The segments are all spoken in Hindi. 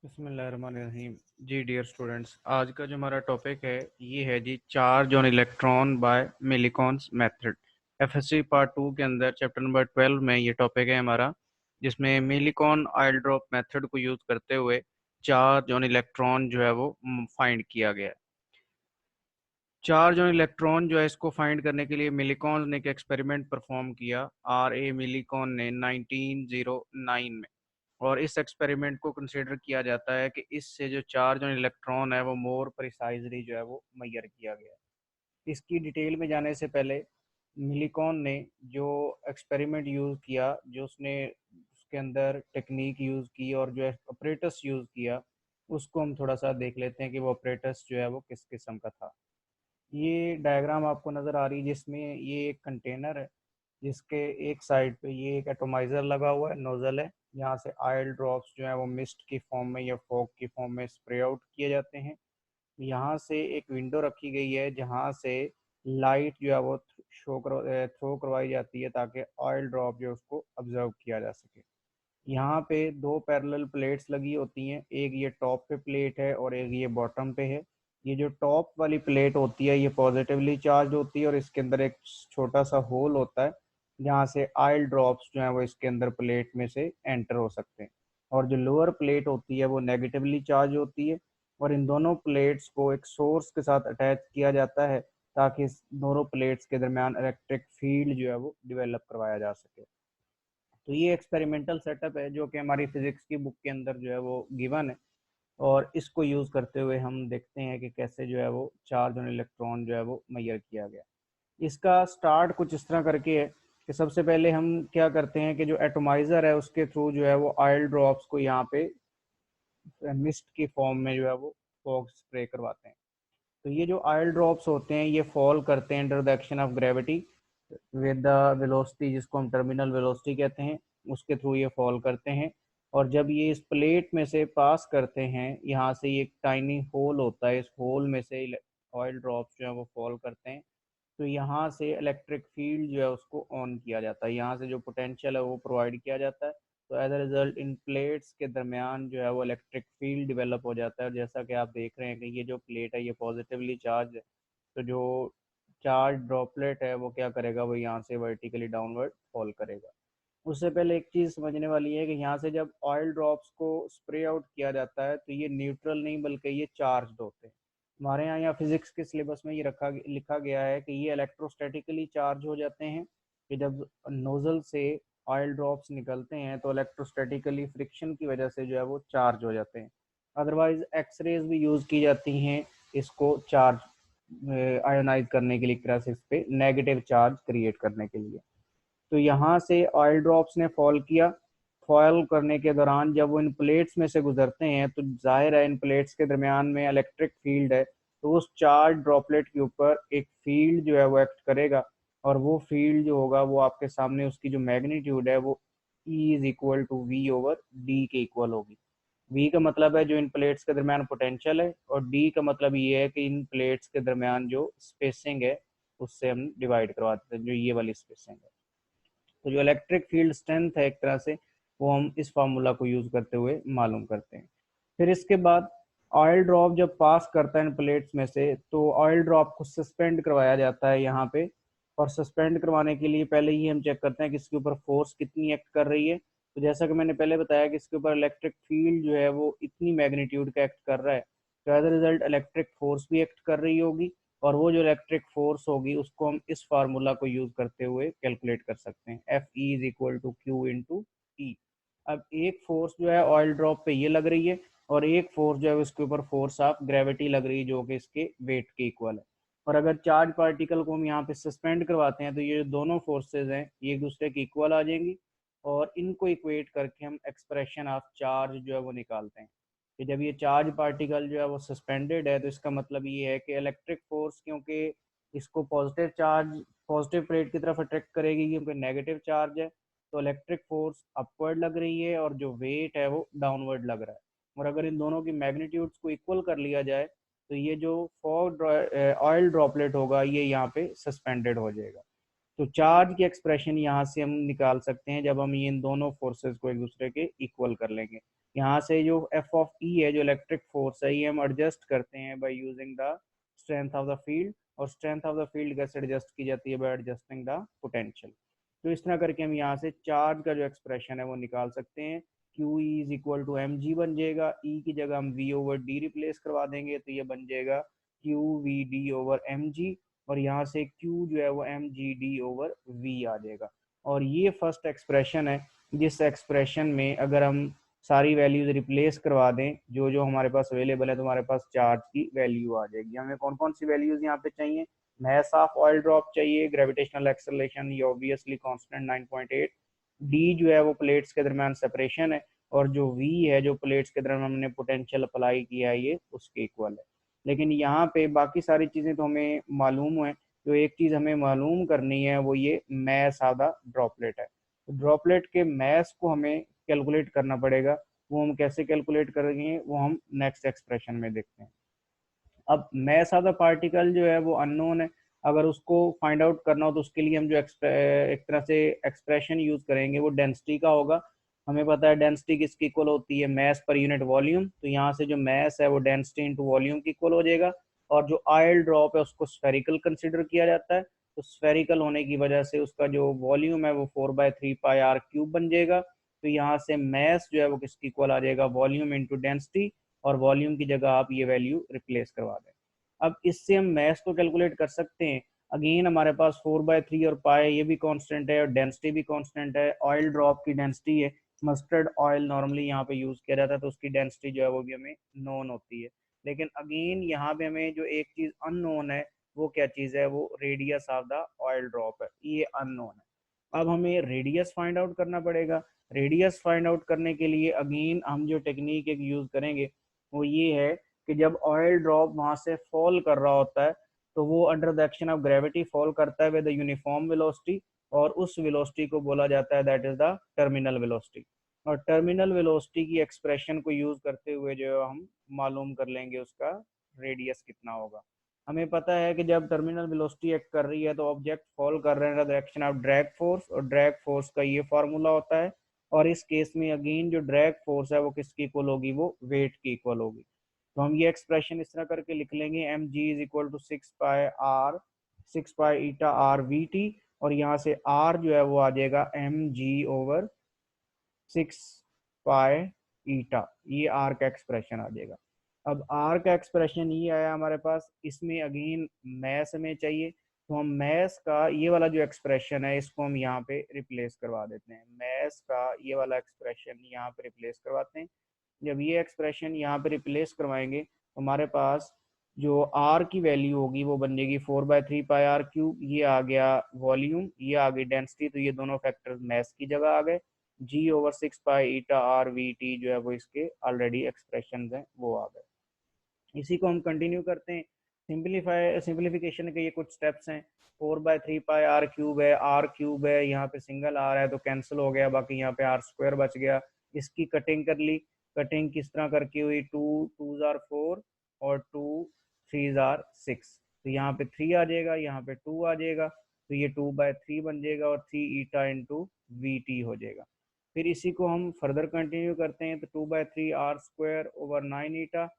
बिस्मिल्लाहिर्रहमानिर्रहीम। जी डियर स्टूडेंट्स, आज का जो हमारा टॉपिक है ये है जी charge on electron by Millikan's method. FSC part 2 के अंदर चैप्टर नंबर 12 में ये टॉपिक है हमारा, जिसमें मिलीकॉन आयल ड्रॉप मेथड को यूज़ करते हुए चार्ज ऑन इलेक्ट्रॉन जो है वो फाइंड किया गया है। चार्ज ऑन इलेक्ट्रॉन जो है इसको फाइंड करने के लिए मिलीकॉन ने एक एक्सपेरिमेंट परफॉर्म किया, R.A. मिलीकॉन ने 1909 में। और इस एक्सपेरिमेंट को कंसिडर किया जाता है कि इससे जो चार्ज ऑन इलेक्ट्रॉन है वो मोर प्रिसाइजली जो है वो मैयर किया गया है। इसकी डिटेल में जाने से पहले मिलीकॉन ने जो एक्सपेरिमेंट यूज़ किया, जो उसने उसके अंदर टेक्निक यूज़ की और जो ऑपरेटस यूज़ किया, उसको हम थोड़ा सा देख लेते हैं कि वो ऑपरेटस जो है वो किस किस्म का था। ये डायग्राम आपको नज़र आ रही है जिसमें ये एक कंटेनर है, जिसके एक साइड पे ये एक एटोमाइज़र लगा हुआ है, नोज़ल है। यहाँ से ऑयल ड्रॉप्स जो है वो मिस्ट की फॉर्म में या फॉग की फॉर्म में स्प्रे आउट किए जाते हैं। यहाँ से एक विंडो रखी गई है जहाँ से लाइट जो है वो थ्रो करवाई जाती है ताकि ऑयल ड्रॉप जो है उसको ऑब्जर्व किया जा सके। यहाँ पे दो पैरेलल प्लेट्स लगी होती हैं, एक ये टॉप पे प्लेट है और एक ये बॉटम पे है। ये जो टॉप वाली प्लेट होती है ये पॉजिटिवली चार्ज होती है और इसके अंदर एक छोटा सा होल होता है जहाँ से ऑयल ड्रॉप्स जो हैं वो इसके अंदर प्लेट में से एंटर हो सकते हैं। और जो लोअर प्लेट होती है वो नेगेटिवली चार्ज होती है और इन दोनों प्लेट्स को एक सोर्स के साथ अटैच किया जाता है ताकि इस दोनों प्लेट्स के दरमियान इलेक्ट्रिक फील्ड जो है वो डिवेलप करवाया जा सके। तो ये एक्सपेरिमेंटल सेटअप है जो कि हमारी फिजिक्स की बुक के अंदर जो है वो गिवन है, और इसको यूज़ करते हुए हम देखते हैं कि कैसे जो है वो चार्ज ऑन इलेक्ट्रॉन जो है वो मैयर किया गया। इसका स्टार्ट कुछ इस तरह करके है कि सबसे पहले हम क्या करते हैं कि जो एटोमाइज़र है उसके थ्रू जो है वो ऑयल ड्रॉप्स को यहाँ पे मिस्ट की फॉर्म में जो है वो फॉग स्प्रे करवाते हैं। तो ये जो ऑयल ड्रॉप्स होते हैं ये फॉल करते हैं under the action of gravity with the velocity, जिसको हम टर्मिनल वेलोसिटी कहते हैं, उसके थ्रू ये फॉल करते हैं। और जब ये इस प्लेट में से पास करते हैं, यहाँ से ये एक टाइनी होल होता है, इस होल में से ऑयल ड्रॉप्स जो है वो फॉल करते हैं। तो यहाँ से इलेक्ट्रिक फील्ड जो है उसको ऑन किया जाता है, यहाँ से जो पोटेंशियल है वो प्रोवाइड किया जाता है। तो एज अ रिजल्ट इन प्लेट्स के दरमियान जो है वो इलेक्ट्रिक फील्ड डेवलप हो जाता है। और जैसा कि आप देख रहे हैं कि ये जो प्लेट है ये पॉजिटिवली चार्ज है, तो जो चार्ज ड्रॉपलेट है वो क्या करेगा, वो यहाँ से वर्टिकली डाउनवर्ड फॉल करेगा। उससे पहले एक चीज़ समझने वाली है कि यहाँ से जब ऑयल ड्रॉप्स को स्प्रे आउट किया जाता है तो ये न्यूट्रल नहीं बल्कि ये चार्ज होते हैं। हमारे यहाँ फिजिक्स के सिलेबस में ये लिखा गया है कि ये इलेक्ट्रोस्टैटिकली चार्ज हो जाते हैं, कि जब नोजल से ऑयल ड्रॉप्स निकलते हैं तो इलेक्ट्रोस्टैटिकली फ्रिक्शन की वजह से जो है वो चार्ज हो जाते हैं। अदरवाइज एक्सरेज भी यूज़ की जाती हैं इसको चार्ज आयोनाइज करने के लिए, क्रासिस पे नेगेटिव चार्ज क्रिएट करने के लिए। तो यहाँ से ऑयल ड्रॉप्स ने फॉल किया। फॉल करने के दौरान जब वो इन प्लेट्स में से गुजरते हैं तो जाहिर है इन प्लेट्स के दरमियान में इलेक्ट्रिक फील्ड है, तो उस चार्ज ड्रॉपलेट के ऊपर एक फील्ड जो है वो एक्ट करेगा। और वो फील्ड जो होगा वो आपके सामने उसकी जो मैग्नीट्यूड है वो E = V/D के इक्वल होगी। V का मतलब है जो इन प्लेट्स के दरमियान पोटेंशियल है, और D का मतलब ये है कि इन प्लेट्स के दरमियान जो स्पेसिंग है उससे हम डिवाइड करवा देते हैं, जो ये वाली स्पेसिंग है। तो जो इलेक्ट्रिक फील्ड स्ट्रेंथ है एक तरह से, वो हम इस फार्मूला को यूज करते हुए मालूम करते हैं। फिर इसके बाद ऑयल ड्रॉप जब पास करता है इन प्लेट्स में से तो ऑयल ड्रॉप को सस्पेंड करवाया जाता है यहाँ पे। और सस्पेंड करवाने के लिए पहले ही हम चेक करते हैं कि इसके ऊपर फोर्स कितनी एक्ट कर रही है। तो जैसा कि मैंने पहले बताया कि इसके ऊपर इलेक्ट्रिक फील्ड जो है वो इतनी मैग्नीट्यूड का एक्ट कर रहा है, तो as a result electric force भी एक्ट कर रही होगी। और वो जो इलेक्ट्रिक फोर्स होगी उसको हम इस फार्मूला को यूज करते हुए कैलकुलेट कर सकते हैं, Fe = Q × E। अब एक फोर्स जो है ऑयल ड्रॉप पे ये लग रही है, और एक फोर्स जो है उसके ऊपर फोर्स ऑफ ग्रेविटी लग रही है जो कि इसके वेट के इक्वल है। और अगर चार्ज पार्टिकल को हम यहाँ पे सस्पेंड करवाते हैं तो ये दोनों फोर्सेज हैं ये एक दूसरे के इक्वल आ जाएंगी, और इनको इक्वेट करके हम एक्सप्रेशन ऑफ चार्ज जो है वो निकालते हैं। कि जब ये चार्ज पार्टिकल जो है वो सस्पेंडेड है तो इसका मतलब ये है कि इलेक्ट्रिक फोर्स, क्योंकि इसको पॉजिटिव चार्ज पॉजिटिव प्लेट की तरफ अट्रैक्ट करेगी क्योंकि नेगेटिव चार्ज है, तो इलेक्ट्रिक फोर्स अपवर्ड लग रही है और जो वेट है वो डाउनवर्ड लग रहा है। और अगर इन दोनों की मैग्नीट्यूड्स को इक्वल कर लिया जाए तो ये जो फॉग ऑयल ड्रॉपलेट होगा ये यहाँ पे सस्पेंडेड हो जाएगा। तो चार्ज की एक्सप्रेशन यहाँ से हम निकाल सकते हैं जब हम ये इन दोनों फोर्सेस को एक दूसरे के इक्वल कर लेंगे। यहाँ से जो एफ ऑफ ई है, जो इलेक्ट्रिक फोर्स है, ये हम एडजस्ट करते हैं by using the strength of the field, और स्ट्रेंथ ऑफ द फील्ड कैसे एडजस्ट की जाती है, बाय एडजस्टिंग द पोटेंशियल। तो इस तरह करके हम यहाँ से चार्ज का जो एक्सप्रेशन है वो निकाल सकते हैं। Q E is equal to M G बन जाएगा, ई की जगह हम वी ओवर डी रिप्लेस करवा देंगे तो ये बन जाएगा Q V D over M G, और यहाँ से क्यू जो है वो M G D over V आ जाएगा। और ये फर्स्ट एक्सप्रेशन है, जिस एक्सप्रेशन में अगर हम सारी वैल्यूज रिप्लेस करवा दें जो जो हमारे पास अवेलेबल है, तो हमारे पास चार्ज की वैल्यू आ जाएगी। हमें कौन कौन सी वैल्यूज यहाँ पे चाहिए, मास ऑफ ऑयल ड्रॉप चाहिए, ग्रेविटेशनल एक्सेलरेशन ये ऑब्वियसली कांस्टेंट 9.8, डी जो है वो प्लेट्स के दरमियान सेपरेशन है, और जो वी है जो प्लेट्स के दरमियान हमने पोटेंशियल अप्लाई किया है ये उसके इक्वल है। लेकिन यहाँ पे बाकी सारी चीज़ें तो हमें मालूम है, जो एक चीज़ हमें मालूम करनी है वो ये मैस ऑफ द ड्रॉपलेट है। तो ड्रॉपलेट के मैस को हमें कैलकुलेट करना पड़ेगा, वो हम कैसे कैलकुलेट करेंगे वो हम नेक्स्ट एक्सप्रेशन में देखते हैं। अब मैस ऑफ द पार्टिकल जो है वो अननोन है, अगर उसको फाइंड आउट करना हो तो उसके लिए हम जो एक तरह से एक्सप्रेशन यूज करेंगे वो डेंसिटी का होगा। हमें पता है डेंसिटी किसकी इक्वल होती है, मैस पर यूनिट वॉल्यूम, तो यहाँ से जो मैस है वो डेंसिटी इंटू वॉल्यूम की इक्वल हो जाएगा। और जो ऑयल ड्रॉप है उसको स्फेरिकल कंसिडर किया जाता है, तो स्फेरिकल होने की वजह से उसका जो वॉल्यूम है वो 4/3πr³ बन जाएगा। तो यहाँ से मैस जो है वो किसकी इक्वल आ जाएगा, वॉल्यूम इंटू डेंसिटी, और वॉल्यूम की जगह आप ये वैल्यू रिप्लेस करवा दें। अब इससे हम मैस को कैलकुलेट कर सकते हैं। अगेन हमारे पास 4/3 और पाई ये भी कांस्टेंट है, और डेंसिटी भी कांस्टेंट है। ऑयल ड्रॉप की डेंसिटी है, मस्टर्ड ऑयल नॉर्मली यहाँ पे यूज किया जाता है, तो उसकी डेंसिटी जो है वो भी हमें नोन होती है। लेकिन अगेन यहाँ पे हमें जो एक चीज अननोन है वो क्या चीज है, वो radius of the oil drop है, ये अननोन है। अब हमें रेडियस फाइंड आउट करना पड़ेगा। रेडियस फाइंड आउट करने के लिए अगेन हम जो टेक्निक एक यूज करेंगे वो ये है कि जब ऑयल ड्रॉप वहां से फॉल कर रहा होता है तो वो under the action of gravity fall करता है विद यूनिफॉर्म वेलोसिटी, और उस वेलोसिटी को बोला जाता है that is the terminal velocity. और टर्मिनल वेलोसिटी की एक्सप्रेशन को यूज करते हुए जो हम मालूम कर लेंगे उसका रेडियस कितना होगा। हमें पता है कि जब टर्मिनल वेलोसिटी एक्ट कर रही है तो ऑब्जेक्ट फॉल कर रहे हैं डायरेक्शन ऑफ ड्रैग फोर्स, और ड्रैग फोर्स का ये फार्मूला होता है। और इस केस में अगेन जो ड्रैग फोर्स है वो किसकी इक्वल होगी, वो वेट की इक्वल होगी। तो हम ये एक्सप्रेशन इस तरह करके लिख लेंगे, M G is equal to 6π/ईटा r/वी टी, और यहाँ से r जो है वो आ जाएगा एम जी ओवर 6π ईटा, ये r का एक्सप्रेशन आ जाएगा। अब r का एक्सप्रेशन ये आया हमारे पास, इसमें अगेन मैस हमें चाहिए, तो हम मैस का ये वाला जो एक्सप्रेशन है इसको हम यहाँ पे रिप्लेस करवा देते हैं। मैस का ये वाला एक्सप्रेशन यहाँ पे रिप्लेस करवाते हैं। जब ये एक्सप्रेशन यहाँ पे रिप्लेस करवाएंगे तो हमारे पास जो r की वैल्यू होगी वो बन जाएगी 4/3πr³, ये आ गया वॉल्यूम, ये आ गई डेंसिटी, तो ये दोनों फैक्टर्स मैस की जगह आ गए। जी ओवर 6π/ईटा r/v/t जो है वो इसके ऑलरेडी एक्सप्रेशन हैं वो आ गए। इसी को हम कंटिन्यू करते हैं। सिंप्लीफिकेशन के ये कुछ स्टेप्स हैं। 4/3πr³ है, r³ है, यहाँ पे सिंगल r है तो कैंसिल हो गया, बाकी यहाँ पे r² बच गया। इसकी कटिंग कर ली। कटिंग किस तरह करके हुई, 2 2s are 4 और 2 3s are 6, तो यहाँ पे 3 आ जाएगा, यहाँ पे 2 आ जाएगा, तो ये 2/3 बन जाएगा, और 3 ईटा इंटू वी टी हो जाएगा। फिर इसी को हम फर्दर कंटिन्यू करते हैं, तो 2/3 r² ओवर 9 ईटा,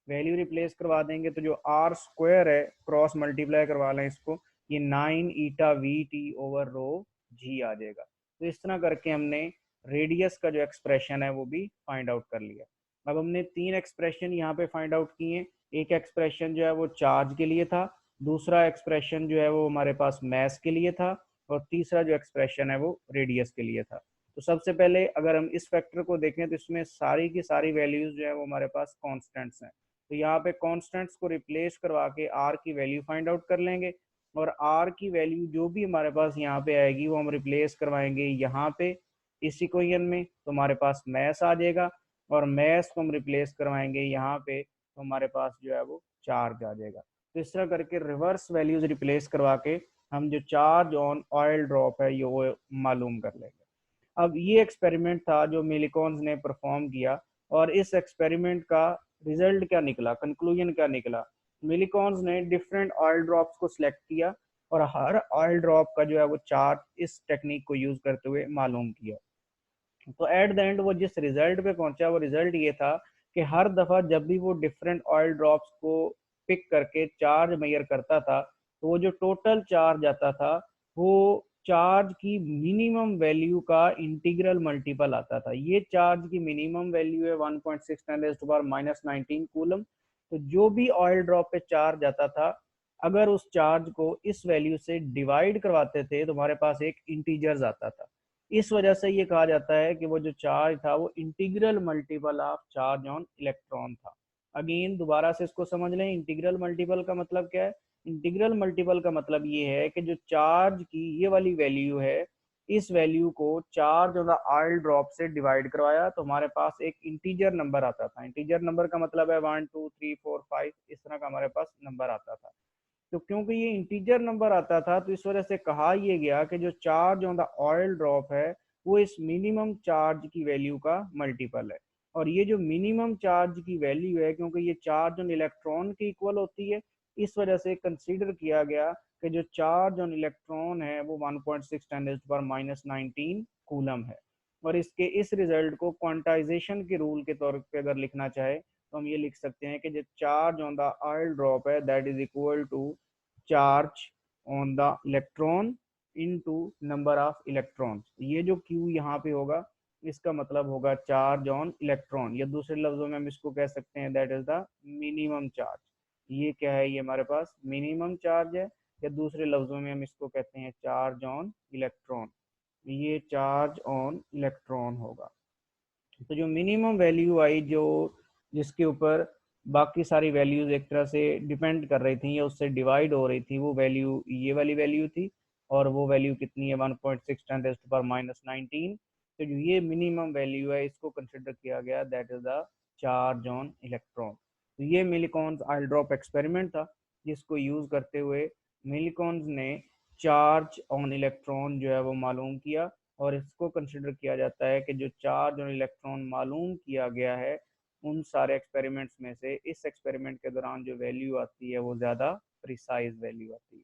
वैल्यू रिप्लेस करवा देंगे तो जो r² है क्रॉस मल्टीप्लाई करवा लें इसको, ये 9 ईटा वी टी ओवर रो जी आ जाएगा। तो इस तरह करके हमने रेडियस का जो एक्सप्रेशन है वो भी फाइंड आउट कर लिया। अब हमने 3 एक्सप्रेशन यहाँ पे फाइंड आउट किए। एक एक्सप्रेशन जो है वो चार्ज के लिए था, दूसरा एक्सप्रेशन जो है वो हमारे पास मैस के लिए था, और तीसरा जो एक्सप्रेशन है वो रेडियस के लिए था। तो सबसे पहले अगर हम इस फैक्टर को देखें तो इसमें सारी की सारी वैल्यूज जो है वो हमारे पास कॉन्स्टेंट्स हैं। तो यहाँ पे कॉन्स्टेंट्स को रिप्लेस करवा के आर की वैल्यू फाइंड आउट कर लेंगे, और आर की वैल्यू जो भी हमारे पास यहाँ पे आएगी वो हम रिप्लेस करवाएंगे यहाँ पे इस इक्वेशन में, तो हमारे पास मैस आ जाएगा, और मैस को हम रिप्लेस करवाएंगे यहाँ पे तो हमारे पास जो है वो चार्ज आ जाएगा। तो इस तरह करके रिवर्स वैल्यूज रिप्लेस करवा के हम जो चार्ज ऑन ऑयल ड्रॉप है ये वो मालूम कर लेंगे। अब ये एक्सपेरिमेंट था जो मिलिकॉन्स ने परफॉर्म किया, और इस एक्सपेरिमेंट का रिजल्ट क्या निकला, कंक्लूजन क्या निकला। मिलिकॉन्स ने डिफरेंट ऑयल ड्रॉप्स को सिलेक्ट किया, और हर ऑयल ड्रॉप का जो है वो चार्ज इस टेक्निक को यूज करते हुए मालूम किया। तो एट द एंड वो जिस रिजल्ट पे पहुंचा वो रिजल्ट ये था कि हर दफा जब भी वो डिफरेंट ऑयल ड्रॉप्स को पिक करके चार्ज मेजर करता था, तो वो जो टोटल चार्ज आता था वो चार्ज की मिनिमम वैल्यू का इंटीग्रल मल्टीपल आता था। ये चार्ज की मिनिमम वैल्यू है 1.6 × 10⁻⁹ कूलम। तो जो भी ऑयल ड्रॉप पे चार्ज आता था, अगर उस चार्ज को इस वैल्यू से डिवाइड करवाते थे तो हमारे पास एक इंटीजर्स आता था। इस वजह से ये कहा जाता है कि वो जो चार्ज था वो integral multiple of charge on electron था। अगेन दोबारा से इसको समझ लें, इंटीग्रल मल्टीपल का मतलब क्या है। इंटीग्रल मल्टीपल का मतलब ये है कि जो चार्ज की ये वाली वैल्यू है, इस वैल्यू को charge on the oil drop से डिवाइड करवाया तो हमारे पास एक इंटीजर नंबर आता था। इंटीजर नंबर का मतलब है 1 2 3 4 5, इस तरह का हमारे पास नंबर आता था। तो क्योंकि ये इंटीजर नंबर आता था तो इस वजह से कहा यह गया कि जो charge on the oil drop है वो इस मिनिमम चार्ज की वैल्यू का मल्टीपल है। और ये जो मिनिमम चार्ज की वैल्यू है, क्योंकि ये चार्ज ऑन इलेक्ट्रॉन के इक्वल होती है, इस वजह से कंसीडर किया गया कि जो चार्ज ऑन इलेक्ट्रॉन है वो 1.6 × 10⁻⁹ कूलम है। और इसके इस रिजल्ट को क्वांटाइजेशन के रूल के तौर पे अगर लिखना चाहे तो हम ये लिख सकते हैं कि जो charge on the oil drop है that is equal to charge on the electron into number of electrons. ये जो Q यहाँ पे होगा इसका मतलब होगा चार्ज ऑन इलेक्ट्रॉन, या दूसरे लफ्जों में हम इसको कह सकते हैं that is the minimum charge. ये क्या है, ये हमारे पास मिनिमम चार्ज है, या दूसरे लफ्जों में हम इसको कहते हैं चार्ज ऑन इलेक्ट्रॉन। ये चार्ज ऑन इलेक्ट्रॉन होगा। तो जो मिनिमम वैल्यू आई, जो जिसके ऊपर बाकी सारी वैल्यूज एक तरह से डिपेंड कर रही थी या उससे डिवाइड हो रही थी, वो वैल्यू ये वाली वैल्यू थी। और वो वैल्यू कितनी है, 1.6 × 10⁻⁹ तो जो ये मिनिमम वैल्यू है इसको कंसिडर किया गया that is the charge on electron. तो ये मिलिकॉन्स ऑयल ड्रॉप एक्सपेरिमेंट था जिसको यूज करते हुए मिलिकॉन्स ने चार्ज ऑन इलेक्ट्रॉन जो है वो मालूम किया। और इसको कंसिडर किया जाता है कि जो चार्ज और इलेक्ट्रॉन मालूम किया गया है उन सारे एक्सपेरिमेंट्स में से इस एक्सपेरिमेंट के दौरान जो वैल्यू आती है वो ज़्यादा प्रिसाइज वैल्यू आती है।